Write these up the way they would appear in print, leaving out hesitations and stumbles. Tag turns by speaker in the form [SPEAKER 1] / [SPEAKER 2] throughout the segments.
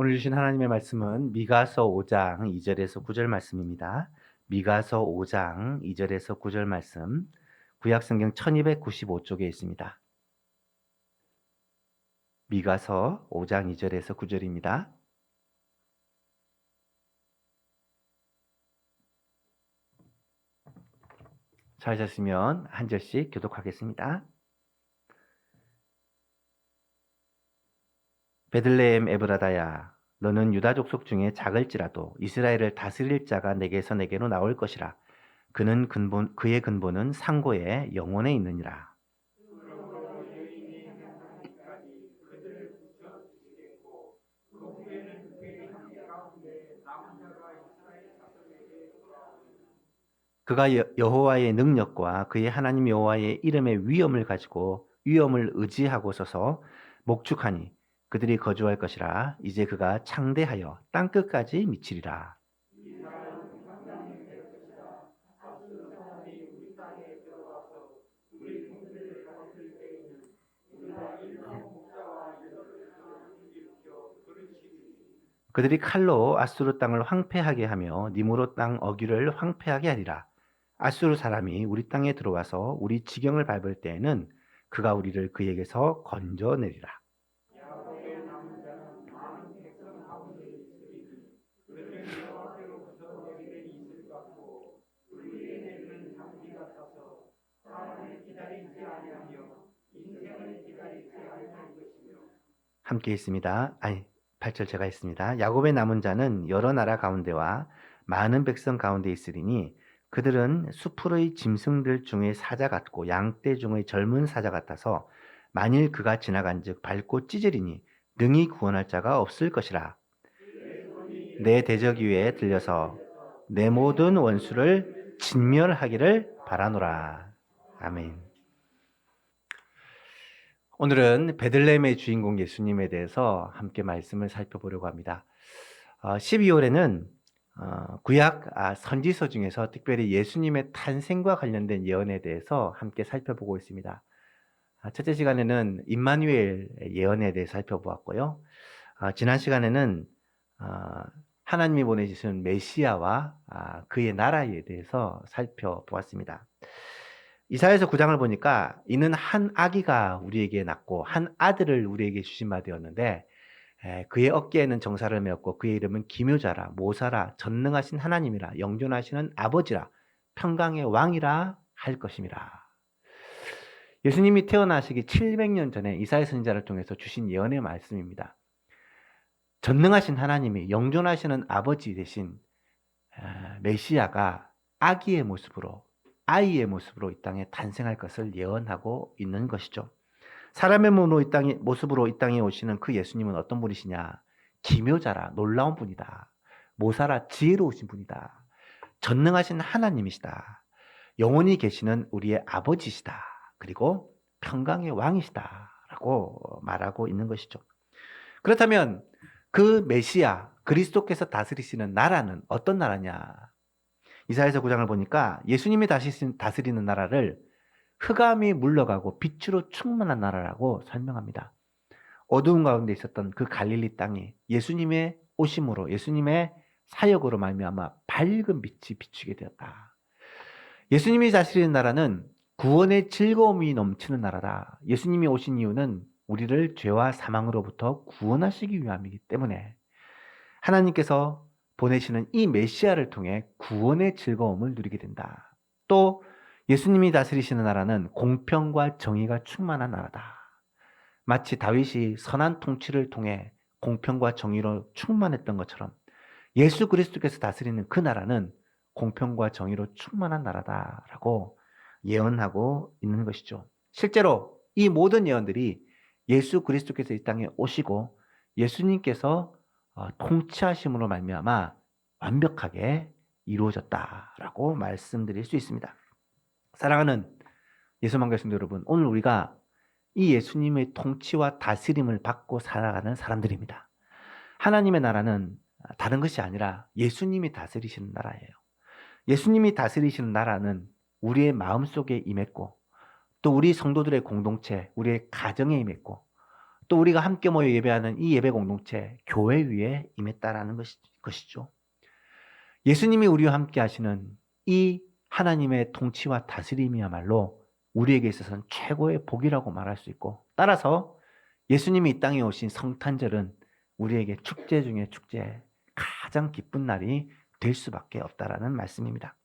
[SPEAKER 1] 오늘 주신 하나님의 말씀은 미가서 5장 2절에서 9절 말씀입니다. 미가서 5장 2절에서 9절 말씀, 구약성경 1295쪽에 있습니다. 미가서 5장 2절에서 9절입니다. 찾으셨으면 한 절씩 교독하겠습니다. 베들레헴 에브라다야, 너는 유다 족속 중에 작을지라도 이스라엘을 다스릴 자가 내게서 내게로 나올 것이라. 그의 근본은 상고의 영혼에 있느니라. 그가 여호와의 능력과 그의 하나님 여호와의 이름의 위엄을 가지고 위엄을 의지하고 서서 목축하니 그들이 거주할 것이라. 이제 그가 창대하여 땅끝까지 미치리라. 그들이 칼로 아수르 땅을 황폐하게 하며 니무롯 땅 어귀를 황폐하게 하리라. 아수르 사람이 우리 땅에 들어와서 우리 지경을 밟을 때에는 그가 우리를 그에게서 건져내리라. 함께 있습니다. 8절 제가 있습니다. 야곱의 남은 자는 여러 나라 가운데와 많은 백성 가운데 있으리니 그들은 수풀의 짐승들 중의 사자 같고 양떼 중의 젊은 사자 같아서 만일 그가 지나간즉 밟고 찢으리니 능히 구원할 자가 없을 것이라. 내 대적 위에 들려서 내 모든 원수를 진멸하기를 바라노라. 아멘. 오늘은 베들레헴의 주인공 예수님에 대해서 함께 말씀을 살펴보려고 합니다. 12월에는 구약 선지서 중에서 특별히 예수님의 탄생과 관련된 예언에 대해서 함께 살펴보고 있습니다. 첫째 시간에는 임마누엘 예언에 대해 살펴보았고요. 지난 시간에는 하나님이 보내주신 메시아와 그의 나라에 대해서 살펴보았습니다. 이사야서 9장을 보니까 이는 한 아기가 우리에게 낳고 한 아들을 우리에게 주신 바 되었는데 그의 어깨에는 정사를 메었고 그의 이름은 기묘자라 모사라 전능하신 하나님이라 영존하시는 아버지라 평강의 왕이라 할 것임이라. 예수님이 태어나시기 700년 전에 이사야 선지자를 통해서 주신 예언의 말씀입니다. 전능하신 하나님이 영존하시는 아버지 대신 메시아가 아기의 모습으로 아이의 모습으로 이 땅에 탄생할 것을 예언하고 있는 것이죠. 사람의 모습으로 이 땅에 오시는 그 예수님은 어떤 분이시냐? 기묘자라 놀라운 분이다. 모사라 지혜로우신 분이다. 전능하신 하나님이시다. 영원히 계시는 우리의 아버지시다. 그리고 평강의 왕이시다. 라고 말하고 있는 것이죠. 그렇다면 그 메시아 그리스도께서 다스리시는 나라는 어떤 나라냐? 이사야서 9장을 보니까 예수님이 다스리는 나라를 흑암이 물러가고 빛으로 충만한 나라라고 설명합니다. 어두운 가운데 있었던 그 갈릴리 땅이 예수님의 오심으로 예수님의 사역으로 말미암아 밝은 빛이 비추게 되었다. 예수님이 다스리는 나라는 구원의 즐거움이 넘치는 나라다. 예수님이 오신 이유는 우리를 죄와 사망으로부터 구원하시기 위함이기 때문에 하나님께서 보내시는 이 메시아를 통해 구원의 즐거움을 누리게 된다. 또 예수님이 다스리시는 나라는 공평과 정의가 충만한 나라다. 마치 다윗이 선한 통치를 통해 공평과 정의로 충만했던 것처럼 예수 그리스도께서 다스리는 그 나라는 공평과 정의로 충만한 나라다라고 예언하고 있는 것이죠. 실제로 이 모든 예언들이 예수 그리스도께서 이 땅에 오시고 예수님께서 통치하심으로 말미암아 완벽하게 이루어졌다라고 말씀드릴 수 있습니다. 사랑하는 예수만 교수님 여러분, 오늘 우리가 이 예수님의 통치와 다스림을 받고 살아가는 사람들입니다. 하나님의 나라는 다른 것이 아니라 예수님이 다스리시는 나라예요. 예수님이 다스리시는 나라는 우리의 마음속에 임했고 또 우리 성도들의 공동체, 우리의 가정에 임했고 또 우리가 함께 모여 예배하는 이 예배 공동체, 교회 위에 임했다라는 것이죠. 예수님이 우리와 함께 하시는 이 하나님의 통치와 다스림이야말로 우리에게 있어서는 최고의 복이라고 말할 수 있고, 따라서 예수님이 이 땅에 오신 성탄절은 우리에게 축제 중에 축제, 가장 기쁜 날이 될 수밖에 없다라는 말씀입니다.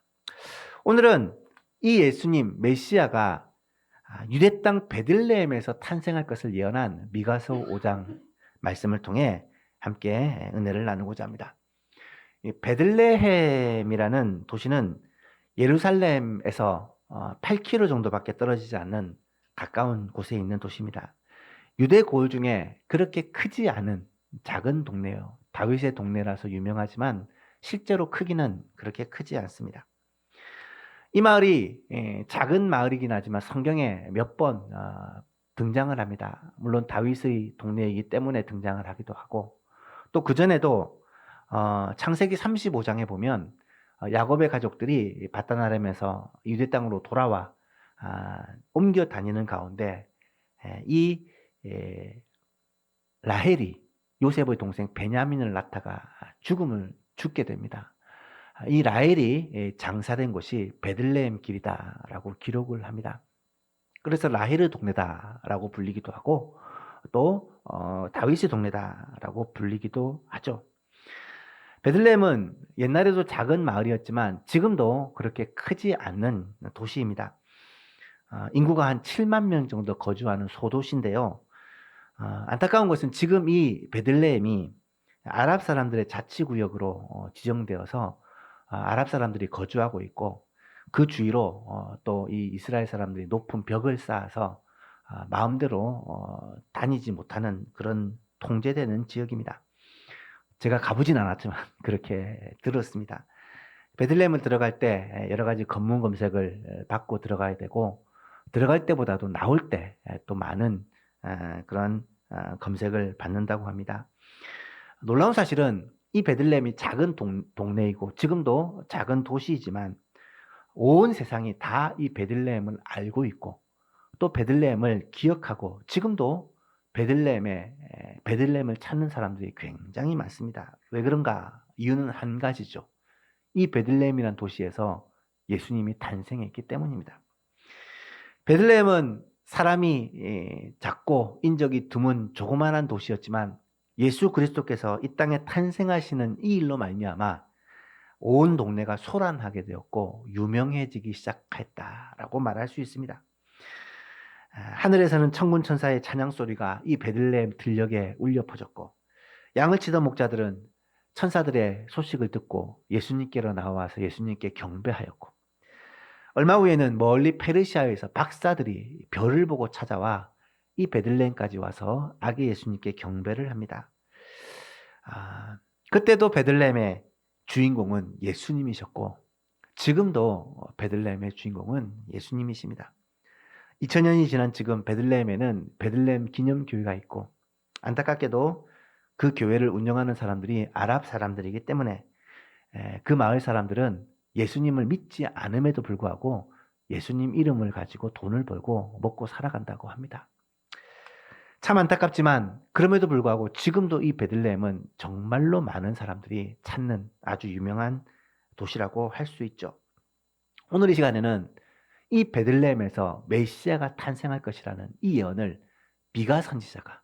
[SPEAKER 1] 오늘은 이 예수님 메시아가 유대 땅 베들레헴에서 탄생할 것을 예언한 미가서 5장 말씀을 통해 함께 은혜를 나누고자 합니다. 베들레헴이라는 도시는 예루살렘에서 8km 정도밖에 떨어지지 않는 가까운 곳에 있는 도시입니다. 유대 고을 중에 그렇게 크지 않은 작은 동네예요. 다윗의 동네라서 유명하지만 실제로 크기는 그렇게 크지 않습니다. 이 마을이 작은 마을이긴 하지만 성경에 몇 번 등장을 합니다. 물론 다윗의 동네이기 때문에 등장을 하기도 하고, 또 그전에도 창세기 35장에 보면 야곱의 가족들이 바단 아람에서 유대 땅으로 돌아와 옮겨 다니는 가운데 이 라헬이 요셉의 동생 베냐민을 낳다가 죽게 됩니다. 이 라헬이 장사된 곳이 베들레헴 길이다라고 기록을 합니다. 그래서 라헬의 동네다라고 불리기도 하고, 또 다윗의 동네다라고 불리기도 하죠. 베들레헴은 옛날에도 작은 마을이었지만 지금도 그렇게 크지 않는 도시입니다. 인구가 한 7만 명 정도 거주하는 소도시인데요. 안타까운 것은 지금 이 베들레헴이 아랍 사람들의 자치구역으로 지정되어서 아랍 사람들이 거주하고 있고, 그 주위로 또 이 이스라엘 사람들이 높은 벽을 쌓아서 마음대로 다니지 못하는 그런 통제되는 지역입니다. 제가 가보진 않았지만 그렇게 들었습니다. 베들레헴을 들어갈 때 여러 가지 검문 검색을 받고 들어가야 되고, 들어갈 때보다도 나올 때 또 많은 그런 검색을 받는다고 합니다. 놀라운 사실은 이 베들레헴이 작은 동네이고 지금도 작은 도시이지만 온 세상이 다 이 베들레헴을 알고 있고, 또 베들레헴을 기억하고 지금도 베들레헴을 찾는 사람들이 굉장히 많습니다. 왜 그런가? 이유는 한 가지죠. 이 베들레헴이라는 도시에서 예수님이 탄생했기 때문입니다. 베들레헴은 사람이 작고 인적이 드문 조그마한 도시였지만 예수 그리스도께서 이 땅에 탄생하시는 이 일로 말미암아 온 동네가 소란하게 되었고 유명해지기 시작했다라고 말할 수 있습니다. 하늘에서는 천군 천사의 찬양 소리가 이 베들레헴 들녘에 울려 퍼졌고, 양을 치던 목자들은 천사들의 소식을 듣고 예수님께로 나와서 예수님께 경배하였고, 얼마 후에는 멀리 페르시아에서 박사들이 별을 보고 찾아와 이 베들레헴까지 와서 아기 예수님께 경배를 합니다. 그때도 베들레헴의 주인공은 예수님이셨고 지금도 베들레헴의 주인공은 예수님이십니다. 2000년이 지난 지금 베들레헴에는 베들레헴 기념교회가 있고, 안타깝게도 그 교회를 운영하는 사람들이 아랍 사람들이기 때문에 그 마을 사람들은 예수님을 믿지 않음에도 불구하고 예수님 이름을 가지고 돈을 벌고 먹고 살아간다고 합니다. 참 안타깝지만 그럼에도 불구하고 지금도 이 베들레헴은 정말로 많은 사람들이 찾는 아주 유명한 도시라고 할 수 있죠. 오늘 이 시간에는 이 베들레헴에서 메시아가 탄생할 것이라는 이 예언을 미가 선지자가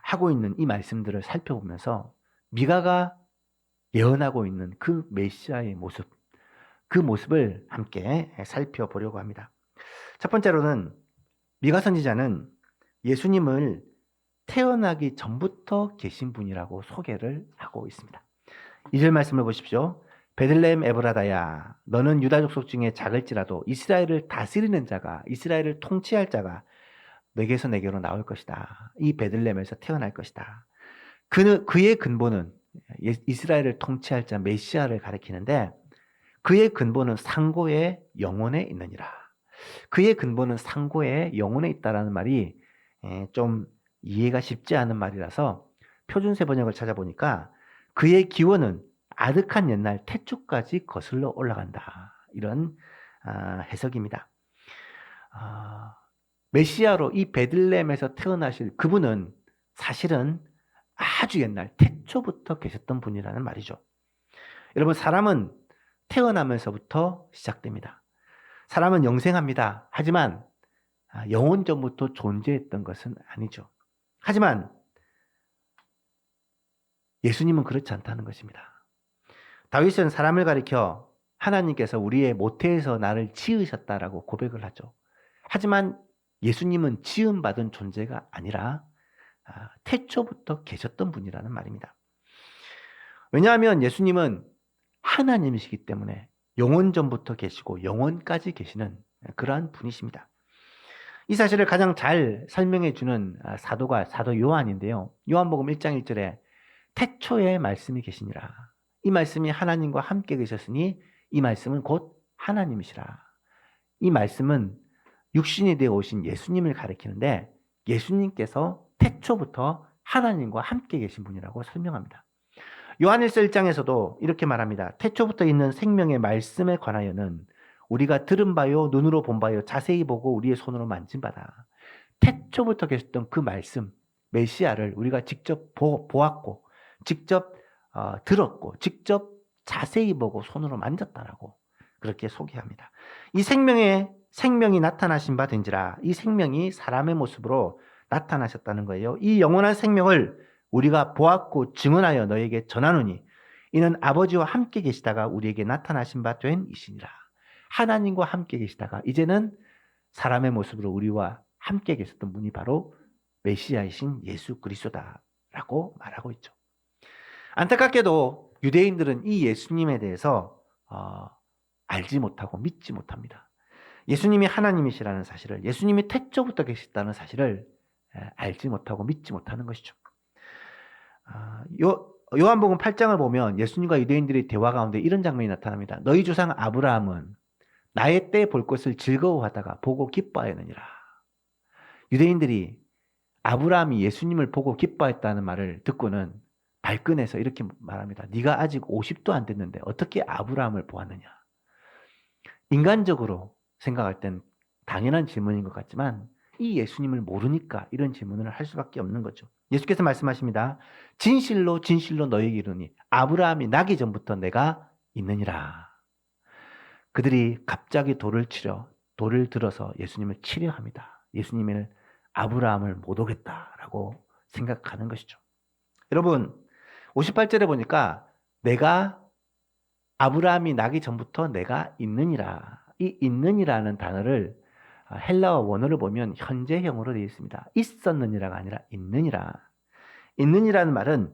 [SPEAKER 1] 하고 있는 이 말씀들을 살펴보면서 미가가 예언하고 있는 그 메시아의 모습, 그 모습을 함께 살펴보려고 합니다. 첫 번째로는 미가 선지자는 예수님을 태어나기 전부터 계신 분이라고 소개를 하고 있습니다. 2절 말씀을 보십시오. 베들레헴 에브라다야, 너는 유다 족속 중에 작을지라도 이스라엘을 다스리는 자가, 이스라엘을 통치할 자가 너에게서 내게로 나올 것이다. 이 베들레헴에서 태어날 것이다. 그의 근본은 이스라엘을 통치할 자 메시아를 가리키는데, 그의 근본은 상고의 영혼에 있느니라. 그의 근본은 상고의 영혼에 있다라는 말이 좀 이해가 쉽지 않은 말이라서 표준세 번역을 찾아보니까 그의 기원은 아득한 옛날 태초까지 거슬러 올라간다. 이런 해석입니다. 메시아로 이 베들레헴에서 태어나실 그분은 사실은 아주 옛날 태초부터 계셨던 분이라는 말이죠. 여러분, 사람은 태어나면서부터 시작됩니다. 사람은 영생합니다. 하지만 영원 전부터 존재했던 것은 아니죠. 하지만 예수님은 그렇지 않다는 것입니다. 다윗은 사람을 가리켜 하나님께서 우리의 모태에서 나를 지으셨다라고 고백을 하죠. 하지만 예수님은 지음받은 존재가 아니라 태초부터 계셨던 분이라는 말입니다. 왜냐하면 예수님은 하나님이시기 때문에 영원 전부터 계시고 영원까지 계시는 그러한 분이십니다. 이 사실을 가장 잘 설명해 주는 사도가 사도 요한인데요. 요한복음 1장 1절에 태초에 말씀이 계시니라. 이 말씀이 하나님과 함께 계셨으니 이 말씀은 곧 하나님이시라. 이 말씀은 육신이 되어 오신 예수님을 가리키는데 예수님께서 태초부터 하나님과 함께 계신 분이라고 설명합니다. 요한일서 1장에서도 이렇게 말합니다. 태초부터 있는 생명의 말씀에 관하여는 우리가 들은 바요 눈으로 본 바요 자세히 보고 우리의 손으로 만진 바다. 태초부터 계셨던 그 말씀 메시아를 우리가 직접 보았고 직접 들었고 직접 자세히 보고 손으로 만졌다라고 그렇게 소개합니다. 이 생명이 나타나신 바 된지라. 이 생명이 사람의 모습으로 나타나셨다는 거예요. 이 영원한 생명을 우리가 보았고 증언하여 너에게 전하노니 이는 아버지와 함께 계시다가 우리에게 나타나신 바 된 이시니라. 하나님과 함께 계시다가 이제는 사람의 모습으로 우리와 함께 계셨던 분이 바로 메시아이신 예수 그리스도다라고 말하고 있죠. 안타깝게도 유대인들은 이 예수님에 대해서 알지 못하고 믿지 못합니다. 예수님이 하나님이시라는 사실을, 예수님이 태초부터 계셨다는 사실을 알지 못하고 믿지 못하는 것이죠. 요한복음 8장을 보면 예수님과 유대인들의 대화 가운데 이런 장면이 나타납니다. 너희 조상 아브라함은 나의 때 볼 것을 즐거워하다가 보고 기뻐하였느니라. 유대인들이 아브라함이 예수님을 보고 기뻐했다는 말을 듣고는 발끈해서 이렇게 말합니다. 네가 아직 50도 안 됐는데 어떻게 아브라함을 보았느냐. 인간적으로 생각할 땐 당연한 질문인 것 같지만 이 예수님을 모르니까 이런 질문을 할 수밖에 없는 거죠. 예수께서 말씀하십니다. 진실로 진실로 너희에게 이르노니 아브라함이 나기 전부터 내가 있느니라. 그들이 갑자기 돌을 들어서 예수님을 치려 합니다. 예수님을 아브라함을 못 오겠다라고 생각하는 것이죠. 여러분 58절에 보니까 내가 아브라함이 나기 전부터 내가 있느니라. 이 있느니라는 단어를 헬라어 원어를 보면 현재형으로 되어 있습니다. 있었느니라가 아니라 있느니라. 있느니라는 말은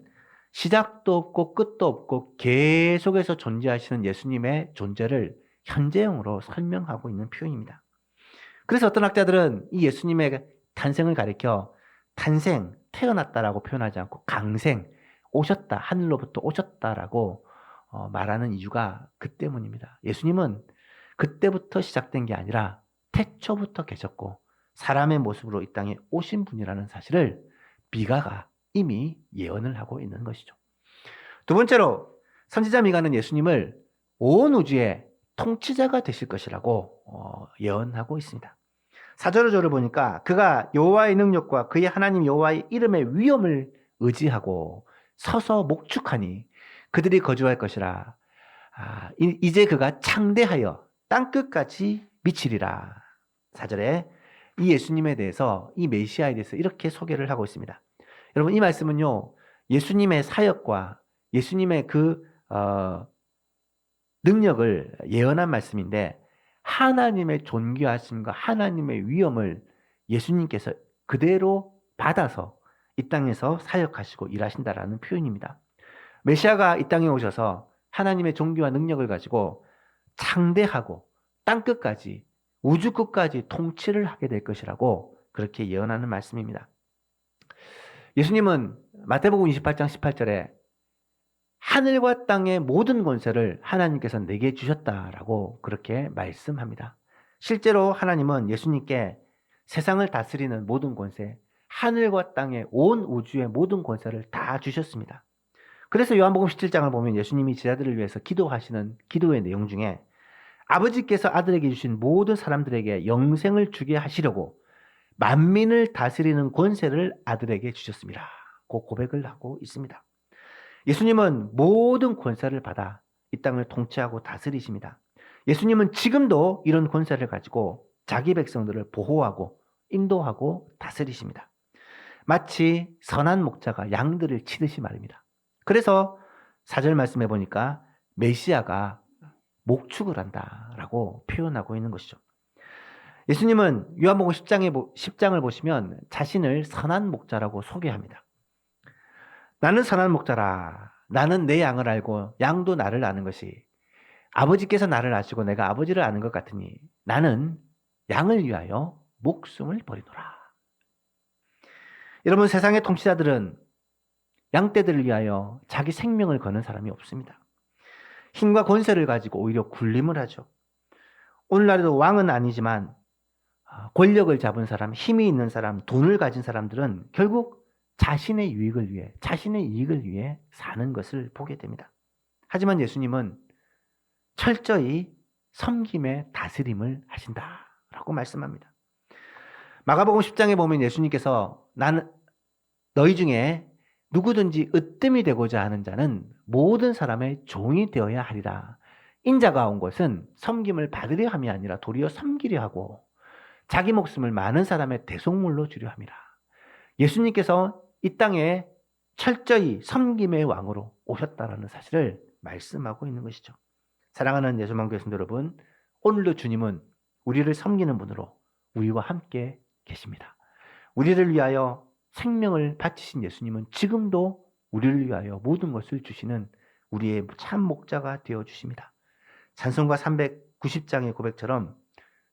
[SPEAKER 1] 시작도 없고 끝도 없고 계속해서 존재하시는 예수님의 존재를 현재형으로 설명하고 있는 표현입니다. 그래서 어떤 학자들은 이 예수님의 탄생을 가리켜 탄생, 태어났다라고 표현하지 않고 강생, 오셨다, 하늘로부터 오셨다라고 말하는 이유가 그 때문입니다. 예수님은 그때부터 시작된 게 아니라 태초부터 계셨고 사람의 모습으로 이 땅에 오신 분이라는 사실을 미가가 이미 예언을 하고 있는 것이죠. 두 번째로 선지자 미가는 예수님을 온 우주의 통치자가 되실 것이라고 예언하고 있습니다. 4절을 보니까 그가 여호와의 능력과 그의 하나님 여호와의 이름의 위엄을 의지하고 서서 목축하니 그들이 거주할 것이라. 이제 그가 창대하여 땅끝까지 미치리라. 4절에 이 예수님에 대해서 이 메시아에 대해서 이렇게 소개를 하고 있습니다. 여러분 이 말씀은요 예수님의 사역과 예수님의 그 능력을 예언한 말씀인데 하나님의 존귀하심과 하나님의 위엄을 예수님께서 그대로 받아서 이 땅에서 사역하시고 일하신다라는 표현입니다. 메시아가 이 땅에 오셔서 하나님의 존귀와 능력을 가지고 창대하고 땅끝까지 우주 끝까지 통치를 하게 될 것이라고 그렇게 예언하는 말씀입니다. 예수님은 마태복음 28장 18절에 하늘과 땅의 모든 권세를 하나님께서 내게 주셨다라고 그렇게 말씀합니다. 실제로 하나님은 예수님께 세상을 다스리는 모든 권세, 하늘과 땅의 온 우주의 모든 권세를 다 주셨습니다. 그래서 요한복음 17장을 보면 예수님이 제자들을 위해서 기도하시는 기도의 내용 중에 아버지께서 아들에게 주신 모든 사람들에게 영생을 주게 하시려고 만민을 다스리는 권세를 아들에게 주셨습니다. 그 고백을 하고 있습니다. 예수님은 모든 권세를 받아 이 땅을 통치하고 다스리십니다. 예수님은 지금도 이런 권세를 가지고 자기 백성들을 보호하고 인도하고 다스리십니다. 마치 선한 목자가 양들을 치듯이 말입니다. 그래서 4절 말씀해 보니까 메시아가 목축을 한다라고 표현하고 있는 것이죠. 예수님은 요한복음 10장을 보시면 자신을 선한 목자라고 소개합니다. 나는 선한 목자라. 나는 내 양을 알고 양도 나를 아는 것이 아버지께서 나를 아시고 내가 아버지를 아는 것 같으니 나는 양을 위하여 목숨을 버리노라. 여러분, 세상의 통치자들은 양떼들을 위하여 자기 생명을 거는 사람이 없습니다. 힘과 권세를 가지고 오히려 군림을 하죠. 오늘날에도 왕은 아니지만 권력을 잡은 사람, 힘이 있는 사람, 돈을 가진 사람들은 결국 자신의 유익을 위해, 자신의 이익을 위해 사는 것을 보게 됩니다. 하지만 예수님은 철저히 섬김의 다스림을 하신다라고 말씀합니다. 마가복음 10장에 보면 예수님께서 나는 너희 중에 누구든지 으뜸이 되고자 하는 자는 모든 사람의 종이 되어야 하리라. 인자가 온 것은 섬김을 받으려 함이 아니라 도리어 섬기려 하고 자기 목숨을 많은 사람의 대속물로 주려 함이라. 예수님께서 이 땅에 철저히 섬김의 왕으로 오셨다라는 사실을 말씀하고 있는 것이죠. 사랑하는 예수만교 성도 여러분, 오늘도 주님은 우리를 섬기는 분으로 우리와 함께 계십니다. 우리를 위하여 생명을 바치신 예수님은 지금도 우리를 위하여 모든 것을 주시는 우리의 참 목자가 되어 주십니다. 찬송가 390장의 고백처럼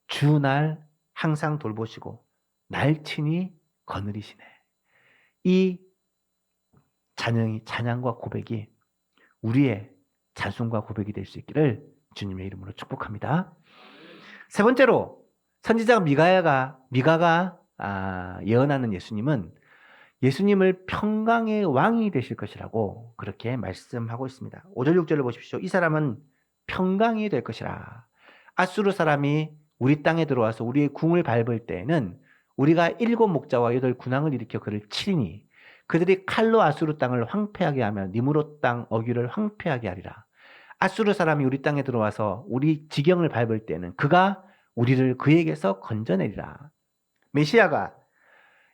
[SPEAKER 1] 주 날 항상 돌보시고 날 친히 거느리시네. 이 찬양과 고백이 우리의 찬송과 고백이 될 수 있기를 주님의 이름으로 축복합니다. 세 번째로 선지자 미가가 예언하는 예수님은 예수님을 평강의 왕이 되실 것이라고 그렇게 말씀하고 있습니다. 5절 6절을 보십시오. 이 사람은 평강이 될 것이라. 아수르 사람이 우리 땅에 들어와서 우리의 궁을 밟을 때에는 우리가 7 목자와 8 군왕을 일으켜 그를 치리니 그들이 칼로 아수르 땅을 황폐하게 하며 니므롯 땅 어귀를 황폐하게 하리라. 아수르 사람이 우리 땅에 들어와서 우리 지경을 밟을 때는 그가 우리를 그에게서 건져내리라. 메시아가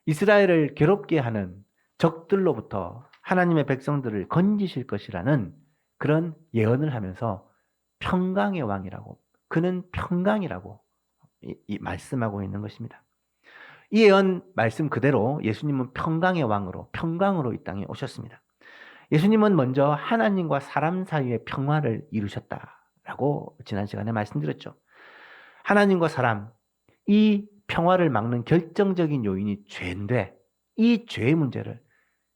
[SPEAKER 1] 이스라엘을 괴롭게 하는 적들로부터 하나님의 백성들을 건지실 것이라는 그런 예언을 하면서 평강의 왕이라고, 그는 평강이라고 말씀하고 있는 것입니다. 이 예언 말씀 그대로 예수님은 평강의 왕으로, 평강으로 이 땅에 오셨습니다. 예수님은 먼저 하나님과 사람 사이의 평화를 이루셨다라고 지난 시간에 말씀드렸죠. 하나님과 사람, 이 평화를 막는 결정적인 요인이 죄인데 이 죄의 문제를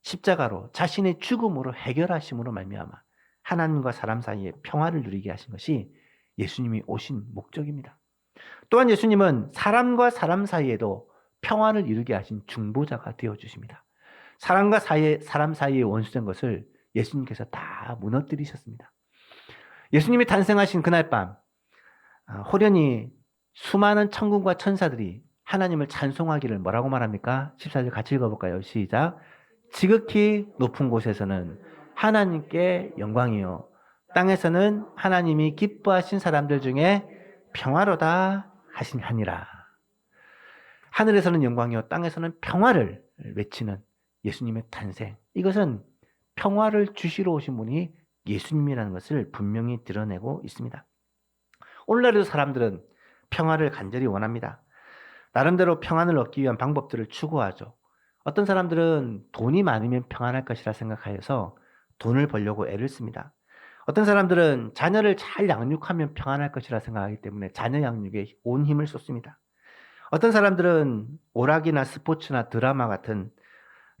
[SPEAKER 1] 십자가로 자신의 죽음으로 해결하심으로 말미암아 하나님과 사람 사이에 평화를 누리게 하신 것이 예수님이 오신 목적입니다. 또한 예수님은 사람과 사람 사이에도 평화를 이루게 하신 중보자가 되어주십니다. 사람과 사람 사이에 원수된 것을 예수님께서 다 무너뜨리셨습니다. 예수님이 탄생하신 그날 밤 호련히 수많은 천군과 천사들이 하나님을 찬송하기를 뭐라고 말합니까? 14절 같이 읽어볼까요? 시작. 지극히 높은 곳에서는 하나님께 영광이요 땅에서는 하나님이 기뻐하신 사람들 중에 평화로다 하시니라. 하늘에서는 영광이요 땅에서는 평화를 외치는 예수님의 탄생, 이것은 평화를 주시러 오신 분이 예수님이라는 것을 분명히 드러내고 있습니다. 오늘날에도 사람들은 평화를 간절히 원합니다. 나름대로 평안을 얻기 위한 방법들을 추구하죠. 어떤 사람들은 돈이 많으면 평안할 것이라 생각하여서 돈을 벌려고 애를 씁니다. 어떤 사람들은 자녀를 잘 양육하면 평안할 것이라 생각하기 때문에 자녀 양육에 온 힘을 쏟습니다. 어떤 사람들은 오락이나 스포츠나 드라마 같은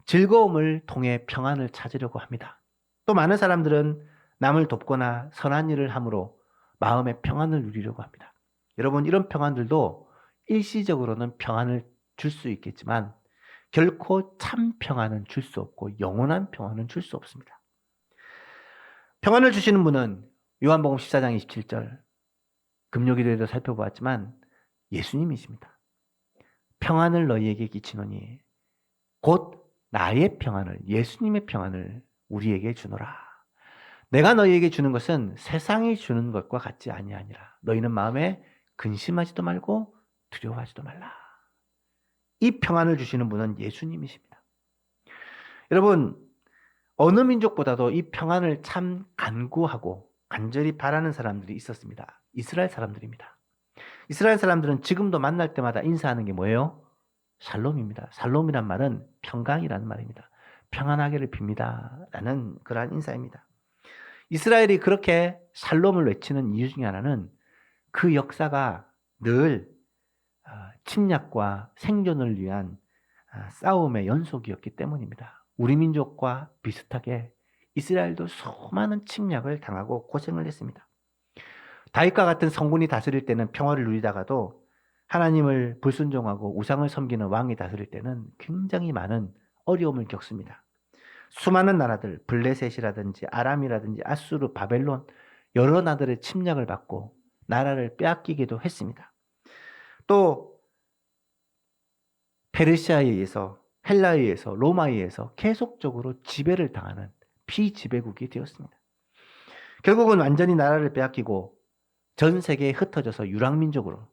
[SPEAKER 1] 즐거움을 통해 평안을 찾으려고 합니다. 또 많은 사람들은 남을 돕거나 선한 일을 함으로 마음의 평안을 누리려고 합니다. 여러분, 이런 평안들도 일시적으로는 평안을 줄 수 있겠지만 결코 참 평안은 줄 수 없고 영원한 평안은 줄 수 없습니다. 평안을 주시는 분은 요한복음 14장 27절 금요기도에도 살펴보았지만 예수님이십니다. 평안을 너희에게 끼치노니 곧 나의 평안을, 예수님의 평안을 우리에게 주노라. 내가 너희에게 주는 것은 세상이 주는 것과 같지 아니하니라. 너희는 마음에 근심하지도 말고 두려워하지도 말라. 이 평안을 주시는 분은 예수님이십니다. 여러분, 어느 민족보다도 이 평안을 참 간구하고 간절히 바라는 사람들이 있었습니다. 이스라엘 사람들입니다. 이스라엘 사람들은 지금도 만날 때마다 인사하는 게 뭐예요? 샬롬입니다. 샬롬이란 말은 평강이라는 말입니다. 평안하기를 빕니다. 라는 그러한 인사입니다. 이스라엘이 그렇게 샬롬을 외치는 이유 중에 하나는 그 역사가 늘 침략과 생존을 위한 싸움의 연속이었기 때문입니다. 우리 민족과 비슷하게 이스라엘도 수많은 침략을 당하고 고생을 했습니다. 다윗과 같은 성군이 다스릴 때는 평화를 누리다가도 하나님을 불순종하고 우상을 섬기는 왕이 다스릴 때는 굉장히 많은 어려움을 겪습니다. 수많은 나라들, 블레셋이라든지 아람이라든지 아수르, 바벨론 여러 나라들의 침략을 받고 나라를 빼앗기기도 했습니다. 또 페르시아에 의해서, 헬라에 의해서, 로마에 의해서 계속적으로 지배를 당하는 피지배국이 되었습니다. 결국은 완전히 나라를 빼앗기고 전 세계에 흩어져서 유랑민족으로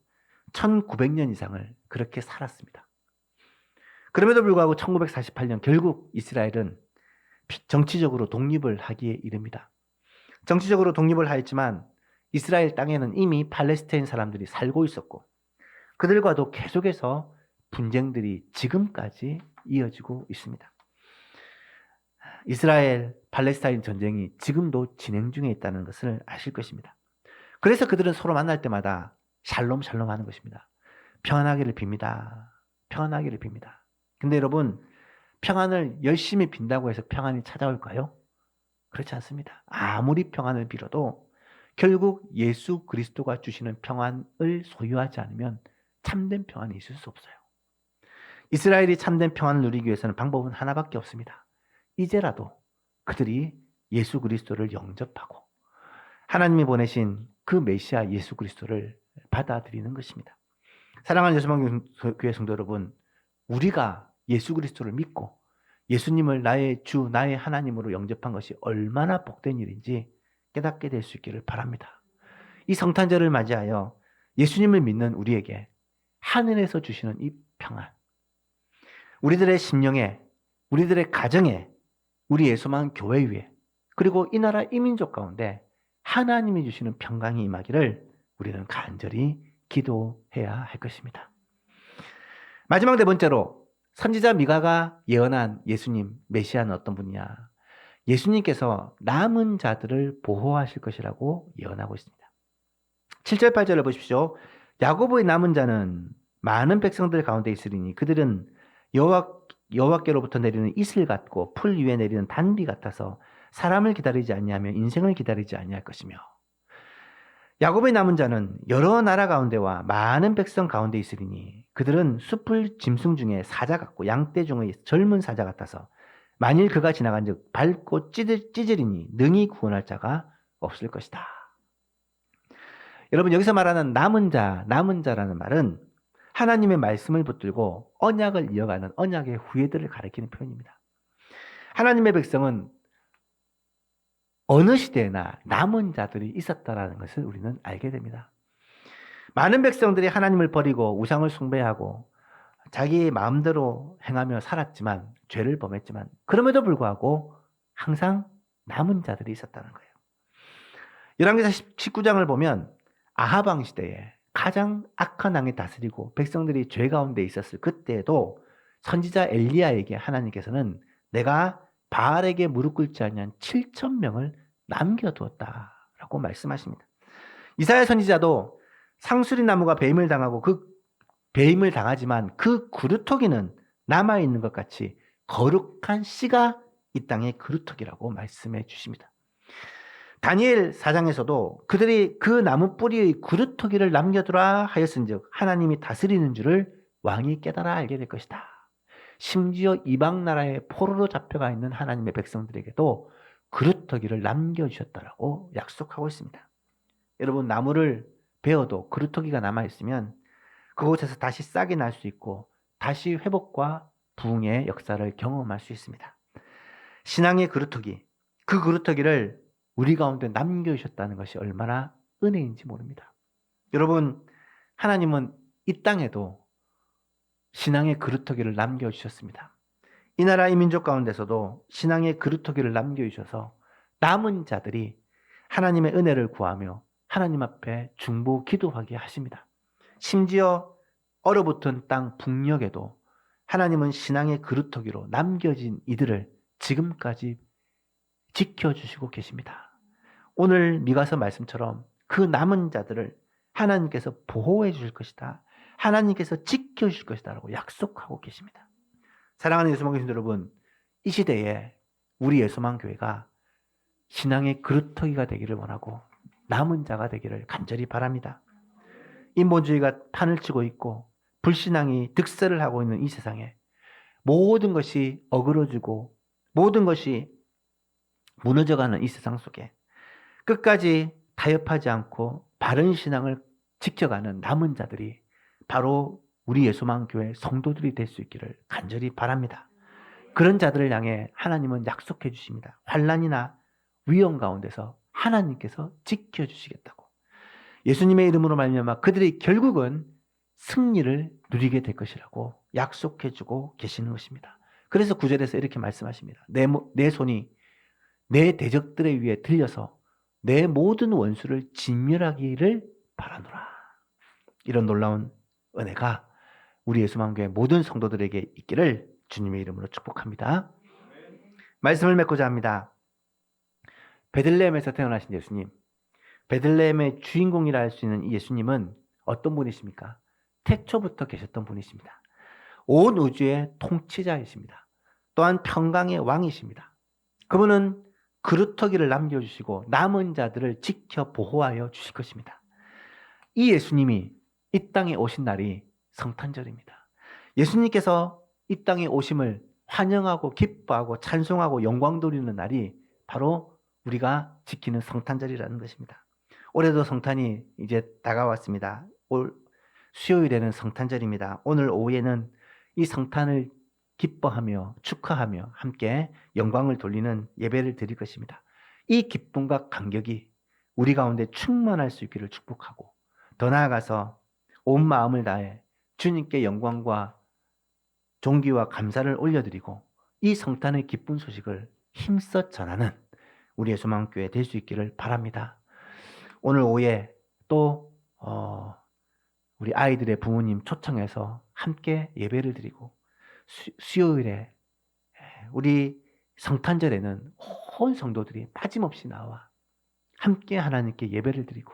[SPEAKER 1] 1900년 이상을 그렇게 살았습니다. 그럼에도 불구하고 1948년 결국 이스라엘은 정치적으로 독립을 하기에 이릅니다. 정치적으로 독립을 하였지만 이스라엘 땅에는 이미 팔레스타인 사람들이 살고 있었고 그들과도 계속해서 분쟁들이 지금까지 이어지고 있습니다. 이스라엘 팔레스타인 전쟁이 지금도 진행 중에 있다는 것을 아실 것입니다. 그래서 그들은 서로 만날 때마다 샬롬 샬롬 하는 것입니다. 평안하기를 빕니다. 평안하기를 빕니다. 근데 여러분, 평안을 열심히 빈다고 해서 평안이 찾아올까요? 그렇지 않습니다. 아무리 평안을 빌어도 결국 예수 그리스도가 주시는 평안을 소유하지 않으면 참된 평안이 있을 수 없어요. 이스라엘이 참된 평안을 누리기 위해서는 방법은 하나밖에 없습니다. 이제라도 그들이 예수 그리스도를 영접하고 하나님이 보내신 그 메시아 예수 그리스도를 받아들이는 것입니다. 사랑하는 예수만 교회 성도 여러분, 우리가 예수 그리스도를 믿고 예수님을 나의 주, 나의 하나님으로 영접한 것이 얼마나 복된 일인지 깨닫게 될 수 있기를 바랍니다. 이 성탄절을 맞이하여 예수님을 믿는 우리에게 하늘에서 주시는 이 평안, 우리들의 심령에, 우리들의 가정에, 우리 예수만 교회 위에, 그리고 이 나라 이 민족 가운데 하나님이 주시는 평강이 임하기를 우리는 간절히 기도해야 할 것입니다. 마지막 네 번째로 선지자 미가가 예언한 예수님, 메시아는 어떤 분이냐? 예수님께서 남은 자들을 보호하실 것이라고 예언하고 있습니다. 7절 8절을 보십시오. 야고보의 남은 자는 많은 백성들 가운데 있으리니 그들은 여호와께로부터 내리는 이슬 같고 풀 위에 내리는 단비 같아서 사람을 기다리지 아니하며 인생을 기다리지 아니할 것이며, 야곱의 남은 자는 여러 나라 가운데와 많은 백성 가운데 있으리니 그들은 숲을 짐승 중에 사자 같고 양떼 중의 젊은 사자 같아서 만일 그가 지나간즉 밟고 찢으리니 능히 구원할 자가 없을 것이다. 여러분, 여기서 말하는 남은 자라는 말은 하나님의 말씀을 붙들고 언약을 이어가는 언약의 후예들을 가리키는 표현입니다. 하나님의 백성은 어느 시대에나 남은 자들이 있었다라는 것을 우리는 알게 됩니다. 많은 백성들이 하나님을 버리고 우상을 숭배하고 자기의 마음대로 행하며 살았지만, 죄를 범했지만, 그럼에도 불구하고 항상 남은 자들이 있었다는 거예요. 열왕기사 19장을 보면 아합 왕 시대에 가장 악한 왕이 다스리고 백성들이 죄 가운데 있었을 그때에도 선지자 엘리야에게 하나님께서는 내가 바알에게 무릎 꿇지 아니한 7,000명을 남겨두었다라고 말씀하십니다. 이사야 선지자도 상수리 나무가 배임을 당하고 그 배임을 당하지만 그 그루터기는 남아있는 것 같이 거룩한 씨가 이 땅의 그루터기라고 말씀해 주십니다. 다니엘 4장에서도 그들이 그 나무 뿌리의 그루터기를 남겨두라 하였은즉 하나님이 다스리는 줄을 왕이 깨달아 알게 될 것이다. 심지어 이방 나라에 포로로 잡혀가 있는 하나님의 백성들에게도 그루터기를 남겨주셨다라고 약속하고 있습니다. 여러분, 나무를 베어도 그루터기가 남아있으면 그곳에서 다시 싹이 날 수 있고 다시 회복과 부흥의 역사를 경험할 수 있습니다. 신앙의 그루터기, 그 그루터기를 우리 가운데 남겨주셨다는 것이 얼마나 은혜인지 모릅니다. 여러분, 하나님은 이 땅에도 신앙의 그루터기를 남겨주셨습니다. 이 나라 이 민족 가운데서도 신앙의 그루터기를 남겨주셔서 남은 자들이 하나님의 은혜를 구하며 하나님 앞에 중보 기도하게 하십니다. 심지어 얼어붙은 땅 북녘에도 하나님은 신앙의 그루터기로 남겨진 이들을 지금까지 지켜주시고 계십니다. 오늘 미가서 말씀처럼 그 남은 자들을 하나님께서 보호해 주실 것이다. 하나님께서 지켜주실 것이다 라고 약속하고 계십니다. 사랑하는 예수만 교신 여러분, 이 시대에 우리 예수만 교회가 신앙의 그루터기가 되기를 원하고 남은 자가 되기를 간절히 바랍니다. 인본주의가 판을 치고 있고 불신앙이 득세를 하고 있는 이 세상에 모든 것이 어그러지고 모든 것이 무너져가는 이 세상 속에 끝까지 타협하지 않고 바른 신앙을 지켜가는 남은 자들이 바로 우리 예수만 교회 성도들이 될 수 있기를 간절히 바랍니다. 그런 자들을 향해 하나님은 약속해 주십니다. 환난이나 위험 가운데서 하나님께서 지켜주시겠다고. 예수님의 이름으로 말미암아 그들이 결국은 승리를 누리게 될 것이라고 약속해 주고 계시는 것입니다. 그래서 9절에서 이렇게 말씀하십니다. 내 손이 내 대적들에 위해 들려서 내 모든 원수를 진멸하기를 바라노라. 이런 놀라운 은혜가 우리 예수만교회 모든 성도들에게 있기를 주님의 이름으로 축복합니다. 말씀을 맺고자 합니다. 베들레헴에서 태어나신 예수님, 베들레헴의 주인공이라 할 수 있는 이 예수님은 어떤 분이십니까? 태초부터 계셨던 분이십니다. 온 우주의 통치자이십니다. 또한 평강의 왕이십니다. 그분은 그루터기를 남겨주시고 남은 자들을 지켜 보호하여 주실 것입니다. 이 예수님이 이 땅에 오신 날이 성탄절입니다. 예수님께서 이 땅에 오심을 환영하고 기뻐하고 찬송하고 영광 돌리는 날이 바로 우리가 지키는 성탄절이라는 것입니다. 올해도 성탄이 이제 다가왔습니다. 올 수요일에는 성탄절입니다. 오늘 오후에는 이 성탄을 기뻐하며 축하하며 함께 영광을 돌리는 예배를 드릴 것입니다. 이 기쁨과 감격이 우리 가운데 충만할 수 있기를 축복하고 더 나아가서 온 마음을 다해 주님께 영광과 존귀와 감사를 올려드리고 이 성탄의 기쁜 소식을 힘써 전하는 우리의 소망교회 될 수 있기를 바랍니다. 오늘 오후에 또 우리 아이들의 부모님 초청해서 함께 예배를 드리고 수요일에 우리 성탄절에는 온 성도들이 빠짐없이 나와 함께 하나님께 예배를 드리고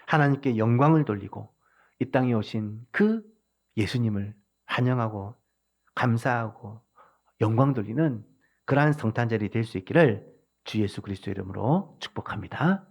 [SPEAKER 1] 하나님께 영광을 돌리고 이 땅에 오신 그 예수님을 환영하고 감사하고 영광 돌리는 그러한 성탄절이 될 수 있기를 주 예수 그리스도 이름으로 축복합니다.